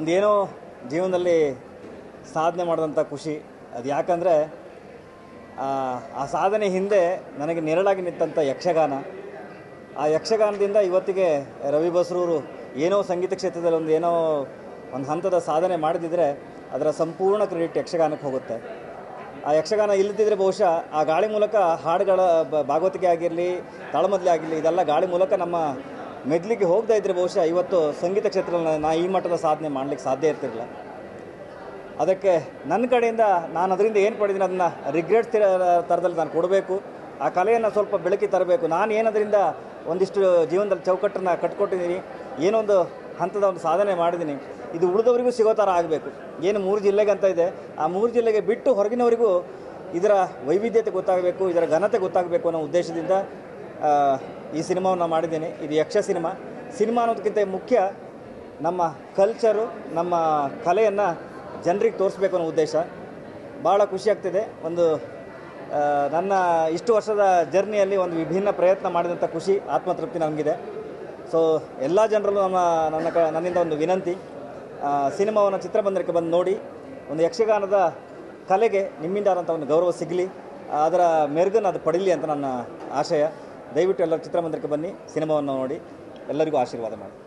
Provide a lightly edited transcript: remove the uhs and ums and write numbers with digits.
ಒಂದೇನೋ ಜೀವನದಲ್ಲಿ ಸಾಧನೆ ಮಾಡಿದಂಥ ಖುಷಿ. ಅದು ಯಾಕಂದರೆ ಆ ಸಾಧನೆ ಹಿಂದೆ ನನಗೆ ನೆರಳಾಗಿ ನಿಂತಂಥ ಯಕ್ಷಗಾನ. ಆ ಯಕ್ಷಗಾನದಿಂದ ಇವತ್ತಿಗೆ ರವಿ ಬಸ್ರೂರು ಏನೋ ಸಂಗೀತ ಕ್ಷೇತ್ರದಲ್ಲಿ ಏನೋ ಒಂದು ಹಂತದ ಸಾಧನೆ ಮಾಡದಿದ್ದರೆ ಅದರ ಸಂಪೂರ್ಣ ಕ್ರೆಡಿಟ್ ಯಕ್ಷಗಾನಕ್ಕೆ ಹೋಗುತ್ತೆ. ಆ ಯಕ್ಷಗಾನ ಇಲ್ಲದಿದ್ದರೆ ಬಹುಶಃ ಆ ಗಾಳಿ ಮೂಲಕ ಹಾಡುಗಳ ಭಾಗವತಿಕೆ ಆಗಿರಲಿ, ತಾಳಮದ್ದಲೆ ಆಗಿರಲಿ, ಇದೆಲ್ಲ ಗಾಳಿ ಮೂಲಕ ನಮ್ಮ ಮೆದ್ಲಿಗೆ ಹೋಗದೇ ಇದ್ದರೆ ಬಹುಶಃ ಇವತ್ತು ಸಂಗೀತ ಕ್ಷೇತ್ರದಲ್ಲಿ ನಾನು ಈ ಮಟ್ಟದ ಸಾಧನೆ ಮಾಡಲಿಕ್ಕೆ ಸಾಧ್ಯ ಇರ್ತಿರಲಿಲ್ಲ. ಅದಕ್ಕೆ ನನ್ನ ಕಡೆಯಿಂದ ನಾನು ಅದರಿಂದ ಏನು ಪಡೆದಿದ್ದೀನಿ ಅದನ್ನು ರಿಗ್ರೆಟ್ಸ್ ಥರದಲ್ಲಿ ನಾನು ಕೊಡಬೇಕು. ಆ ಕಲೆಯನ್ನು ಸ್ವಲ್ಪ ಬೆಳಕಿ ತರಬೇಕು. ನಾನು ಏನದರಿಂದ ಒಂದಿಷ್ಟು ಜೀವನದಲ್ಲಿ ಚೌಕಟ್ಟನ್ನು ಕಟ್ಕೊಟ್ಟಿದ್ದೀನಿ, ಏನೊಂದು ಹಂತದ ಒಂದು ಸಾಧನೆ ಮಾಡಿದ್ದೀನಿ, ಇದು ಉಳಿದವರಿಗೂ ಸಿಗೋ ಥರ ಆಗಬೇಕು. ಏನು 3 ಜಿಲ್ಲೆಗೆ ಅಂತ ಇದೆ, ಆ 3 ಜಿಲ್ಲೆಗೆ ಬಿಟ್ಟು ಹೊರಗಿನವರಿಗೂ ಇದರ ವೈವಿಧ್ಯತೆ ಗೊತ್ತಾಗಬೇಕು, ಇದರ ಘನತೆ ಗೊತ್ತಾಗಬೇಕು ಅನ್ನೋ ಉದ್ದೇಶದಿಂದ ಈ ಸಿನಿಮಾವನ್ನು ಮಾಡಿದ್ದೀನಿ. ಇದು ಯಕ್ಷ ಸಿನಿಮಾ ಅನ್ನೋದಕ್ಕಿಂತ ಮುಖ್ಯ ನಮ್ಮ ಕಲ್ಚರು, ನಮ್ಮ ಕಲೆಯನ್ನು ಜನರಿಗೆ ತೋರಿಸ್ಬೇಕು ಅನ್ನೋ ಉದ್ದೇಶ. ಭಾಳ ಖುಷಿಯಾಗ್ತಿದೆ. ನನ್ನ ಇಷ್ಟು ವರ್ಷದ ಜರ್ನಿಯಲ್ಲಿ ಒಂದು ವಿಭಿನ್ನ ಪ್ರಯತ್ನ ಮಾಡಿದಂಥ ಖುಷಿ, ಆತ್ಮತೃಪ್ತಿ ನನಗಿದೆ. ಸೊ ಎಲ್ಲ ಜನರಲ್ಲೂ ನನ್ನಿಂದ ಒಂದು ವಿನಂತಿ, ಸಿನಿಮಾವನ್ನು ಚಿತ್ರಮಂದಿರಕ್ಕೆ ಬಂದು ನೋಡಿ, ಒಂದು ಯಕ್ಷಗಾನದ ಕಲೆಗೆ ನಿಮ್ಮಿಂದ ಆದಂಥ ಒಂದು ಗೌರವ ಸಿಗಲಿ, ಅದರ ಮೆರುಗನ್ನು ಅದು ಪಡೀಲಿ ಅಂತ ನನ್ನ ಆಶಯ. ದಯವಿಟ್ಟು ಎಲ್ಲರೂ ಚಿತ್ರಮಂದಿರಕ್ಕೆ ಬನ್ನಿ, ಸಿನಿಮಾವನ್ನು ನೋಡಿ, ಎಲ್ಲರಿಗೂ ಆಶೀರ್ವಾದ ಮಾಡಿ.